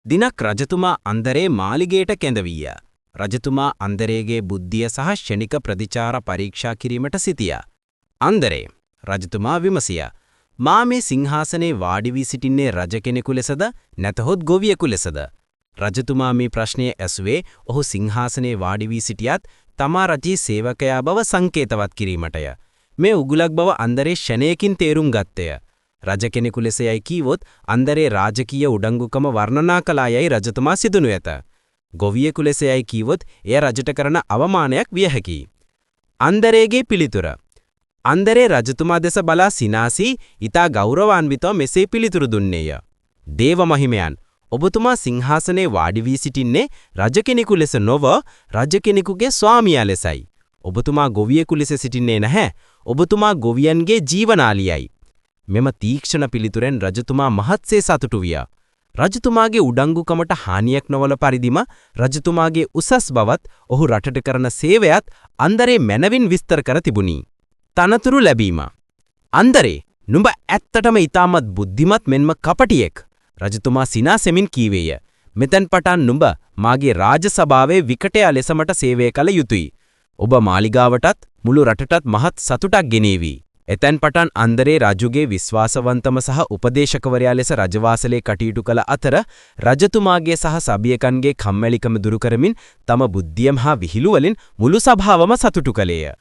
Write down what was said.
දිනක් රජතුමා අන්දරේ මාලිගයට කැඳවීය. රජතුමා අන්දරේගේ බුද්ධිය සහ ෂණික ප්‍රතිචාර පරීක්ෂා කිරීමට සිටියා. අන්දරේ රජතුමා විමසිය. මා මේ සිංහාසනේ වාඩි වී සිටින්නේ රජ කෙනෙකු ලෙසද නැතහොත් ගොවියෙකු ලෙසද? රජතුමා මේ ප්‍රශ්නය ඇසුවේ ඔහු සිංහාසනේ වාඩි වී සිටියත් තමා රජයේ සේවකයා බව සංකේතවත් කිරීමටය. මේ උගුලක් බව අන්දරේ ෂණයකින් තේරුම් ගත්තය. රජ කෙනෙකු ලෙස යයි කීවොත් අන්දරේ රාජකීය උඩඟුකම වර්ණනා කළා යයි රජතුමා සිතනු ඇත. ගොවියෙකු ලෙස යයි කීවොත් එය රජට කරන අවමානයක් විය හැකියි. අන්දරේගේ පිළිතුර. අන්දරේ රජතුමා දෙස බලා සිනාසී ඊතා ගෞරවාන්විතව මෙසේ පිළිතුරු දුන්නේය. දේව මහිමයන්, ඔබතුමා සිංහාසනේ වාඩි වී සිටින්නේ රජ කෙනෙකු ලෙස නොව රජ කෙනෙකුගේ ස්වාමියා ලෙසයි. ඔබතුමා ගොවියෙකු ලෙස සිටින්නේ නැහැ. ඔබතුමා ගොවියන්ගේ ජීවනාලියයි. මෙම තීක්ෂණ පිළිතුරෙන් රජතුමා මහත්සේ සතුටු විය. රජතුමාගේ උඩඟුකමට හානියක් නොවන පරිදිම රජතුමාගේ උසස් බවත් ඔහු රටට කරන සේවයත් අන්දරේ මැනවින් විස්තර කර තිබුණි. තනතුරු ලැබීම. අන්දරේ, නුඹ ඇත්තටම ඊටමත් බුද්ධිමත් මෙන්ම කපටියෙක්. රජතුමා සිනාසෙමින් කීවේය. මෙතෙන් පටන් නුඹ මාගේ රාජසභාවේ විකටයා ලෙස මට සේවය කළ යුතුය. ඔබ මාලිගාවටත් මුළු රටටත් මහත් සතුටක් ගෙනේවි. එතෙන් පටන් අන්දරේ රජුගේ විශ්වාසවන්තම සහ උපදේශකවරයා ලෙස රජවාසලේ කටයුතු කළ අතර රජතුමාගේ සහ සභියකන්ගේ කම්මැලිකම දුරු කරමින් තම බුද්ධියම හා විහිළු වලින් මුළු සභාවම සතුටු කළේය.